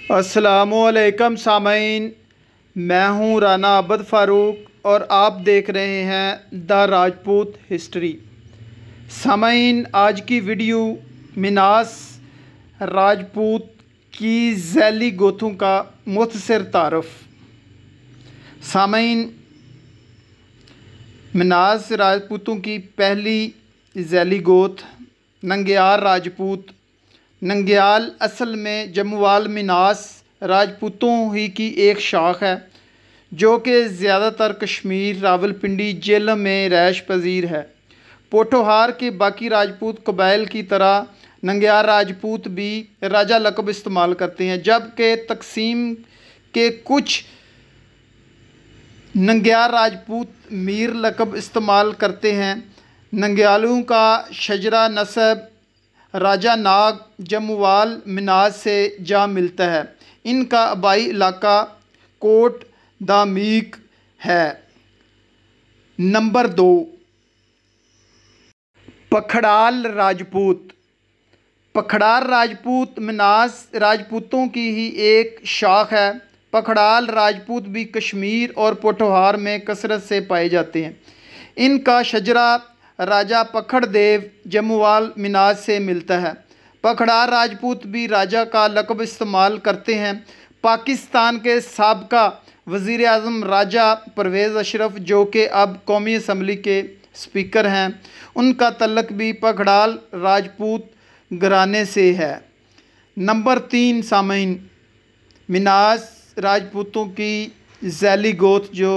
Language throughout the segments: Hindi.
अस्सलामुअलैकुम सामीन, मैं हूं राना अब्द फ़ारूक और आप देख रहे हैं द राजपूत हिस्ट्री। सामीन, आज की वीडियो मिनास राजपूत की ज़ैली गोथों का मुख्तसर तारफ़। सामीन, मिनास राजपूतों की पहली ज़ैली गोथ नंग्याल राजपूत। नंग्याल असल में जम्मुवाल मिनास राजपूतों ही की एक शाख है जो कि ज़्यादातर कश्मीर रावलपिंडी जेल में रैश पजीर है। पोठोहार के बाकी राजपूत कबाइल की तरह नंग्याल राजपूत भी राजा लक़ब इस्तेमाल करते हैं, जबकि तकसीम के कुछ नंग्याल राजपूत मीर लक़ब इस्तेमाल करते हैं। नंग्यालों का शजरा नसब राजा नाग जम्मुवाल मिनास से जा मिलता है। इनका आबाई इलाका कोट दामीक है। नंबर 2, पखड़ाल राजपूत। पखड़ाल राजपूत मिनास राजपूतों की ही एक शाख है। पखड़ाल राजपूत भी कश्मीर और पोठोहार में कसरत से पाए जाते हैं। इनका शजरा राजा पखड़ देव जम्मुवाल मिनास से मिलता है। पखड़ाल राजपूत भी राजा का लक़ब इस्तेमाल करते हैं। पाकिस्तान के साबका वज़ीर आज़म राजा परवेज़ अशरफ, जो कि अब कौमी असम्बली के स्पीकर हैं, उनका तल्लुक़ भी पखड़ाल राजपूत घराने से है। नंबर 3 सामीन, मिनास राजपूतों की ज़ैली गोथ जो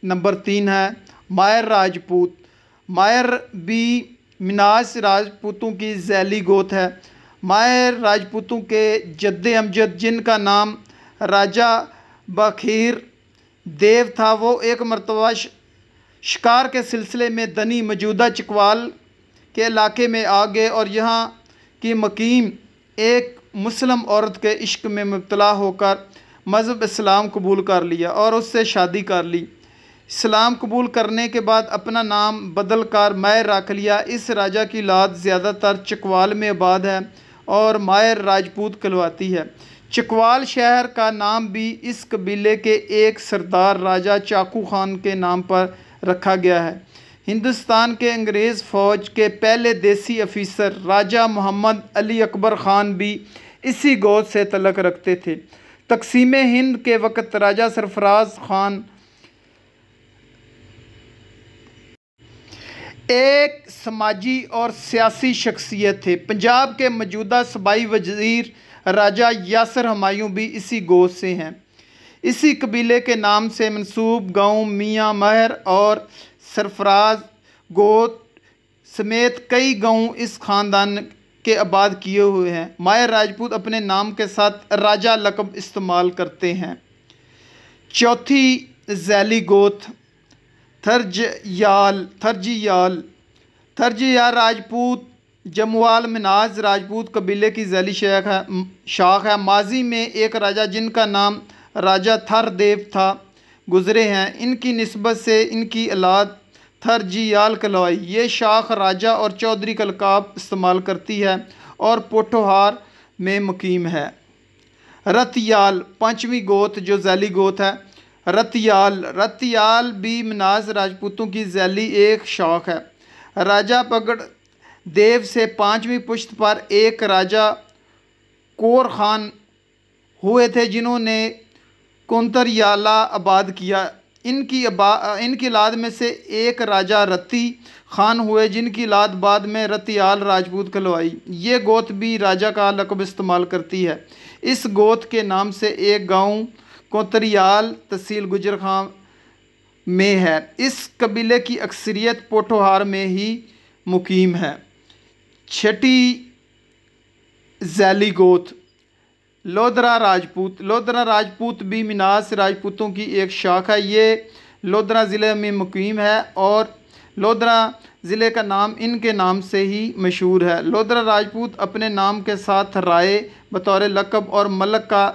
नंबर 3 है, मायर राजपूत। मायर भी मिनास राजपूतों की ज़ैली गोथ है। मायर राजपूतों के जद्दे अमजद, जिनका नाम राजा बखीर देव था, वो एक मरतबा शिकार के सिलसिले में दनी मौजूदा चकवाल के इलाके में आ गए और यहाँ की मकीम एक मुस्लिम औरत के इश्क में मुब्तला होकर मज़हब इस्लाम कबूल कर लिया और उससे शादी कर ली। इस्लाम कबूल करने के बाद अपना नाम बदल कर मायर रख लिया। इस राजा की औलाद ज़्यादातर चकवाल में आबाद है और मायर राजपूत कहलाती है। चकवाल शहर का नाम भी इस कबीले के एक सरदार राजा चाकू खान के नाम पर रखा गया है। हिंदुस्तान के अंग्रेज़ फ़ौज के पहले देसी अफीसर राजा मोहम्मद अली अकबर ख़ान भी इसी गोद से तल्लुक़ रखते थे। तक़सीम हिंद के वक़्त राजा सरफराज ख़ान एक समाजी और सियासी शख्सियत थे। पंजाब के मौजूदा सूबाई वज़ीर राजा यासर हुमायूं भी इसी गोद से हैं। इसी कबीले के नाम से मंसूब गाँव मियाँ महर और सरफराज गोद समेत कई गाँव इस ख़ानदान के आबाद किए हुए हैं। मायर राजपूत अपने नाम के साथ राजा लक़ब इस्तेमाल करते हैं। चौथी ज़ैली गोथ थर्जियाल राजपूत जम्मुवाल मिनास राजपूत कबीले की ज़ैली शाख है। माजी में एक राजा जिनका नाम राजा थर देव था गुज़रे हैं। इनकी निस्बत से इनकी औलाद थर्जियाल कहलाई। ये शाख राजा और चौधरी का लक़ब इस्तेमाल करती है और पोठोहार में मुकीम है। रतियाल पाँचवीं गोथ जो ज़ैली गोथ है। रतियाल भी मिनास राजपूतों की ज़ैली एक शाख है। राजा पगड़ देव से 5वीं पुश्त पर एक राजा कोर खान हुए थे जिन्होंने कुंतरयाला आबाद किया। इनकी औलाद में से एक राजा रति खान हुए जिनकी औलाद बाद में रतियाल राजपूत कहलवाई। ये गोत भी राजा का लक़ब इस्तेमाल करती है। इस गोत के नाम से एक गांव कोतरियाल तहसील गुजरखां में है। इस कबीले की अक्सरियत पोठोहार में ही मुकीम है। छठी ज़ैली गोथ लोधरा राजपूत भी मिनास राजपूतों की एक शाख है। ये लोधरा ज़िले में मुकीम है और लोधरा ज़िले का नाम इनके नाम से ही मशहूर है। लोधरा राजपूत अपने नाम के साथ राय बतौर लक़ब और मलक का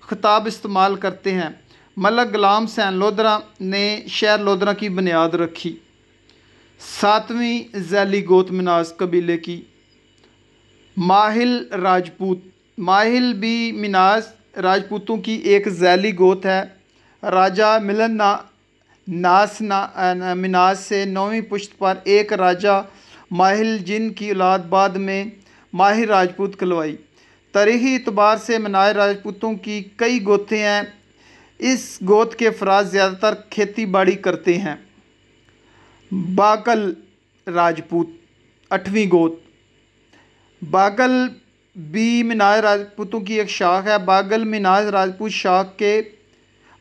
खिताब इस्तेमाल करते हैं। मलक गुलाम हुसैन लोधरा ने शहर लोधरा की बुनियाद रखी। 7वीं ज़ैली गोत मिनास कबीले की माहिल राजपूत। माहिल भी मिनास राजपूतों की एक झैली गोत है। राजा मिलन मिनास से 9वीं पुश्त पर एक राजा माहिल जिन की औलाद बाद में माहिर राजपूत कहलवाई। तारीख़ी एतबार से मिनास राजपूतों की कई गोतें हैं। इस गोत के अफराद ज़्यादातर खेती बाड़ी करते हैं। बागल राजपूत 8वीं गोत। बागल भी मिनास राजपूतों की एक शाख है। बागल मिनास राजपूत शाख के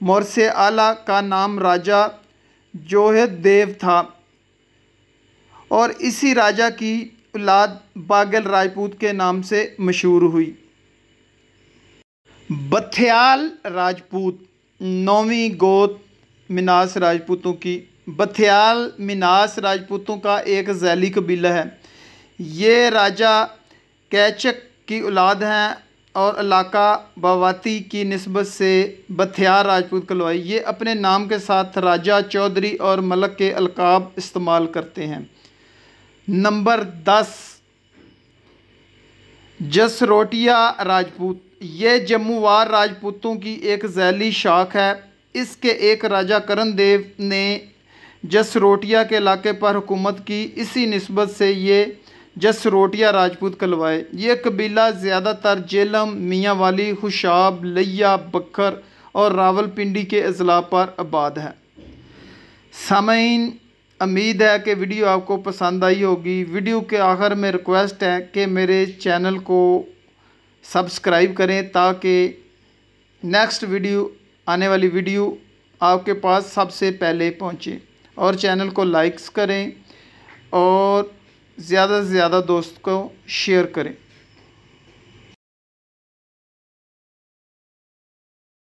मोरसे आला का नाम राजा जोहद देव था और इसी राजा की औलाद बागल राजपूत के नाम से मशहूर हुई। बथियाल राजपूत 9वीं गोत मिनास राजपूतों की। बथियाल मिनास राजपूतों का एक झैली कबीला है। ये राजा कैचक की औलाद हैं और इलाका बावाती की निस्बत से बथियार राजपूत कहलवाई। ये अपने नाम के साथ राजा, चौधरी और मलक के अलकाब इस्तेमाल करते हैं। नंबर 10 जसरोटिया राजपूत। ये जम्मूवार राजपूतों की एक झैली शाख है। इसके एक राजा करण देव ने जसरोटिया के इलाके पर हुकूमत की। इसी निस्बत से ये जसरोटिया राजपूत कहलवाए। ये कबीला ज़्यादातर जेलम, मियाँ वाली, खुशाब, लिया, बखर और रावलपिंडी के अजला पर आबाद है। सामीन, उम्मीद है कि वीडियो आपको पसंद आई होगी। वीडियो के आखिर में रिक्वेस्ट है कि मेरे चैनल को सब्सक्राइब करें ताकि नेक्स्ट वीडियो आने वाली वीडियो आपके पास सबसे पहले पहुंचे, और चैनल को लाइक्स करें और ज़्यादा से ज़्यादा दोस्त को शेयर करें।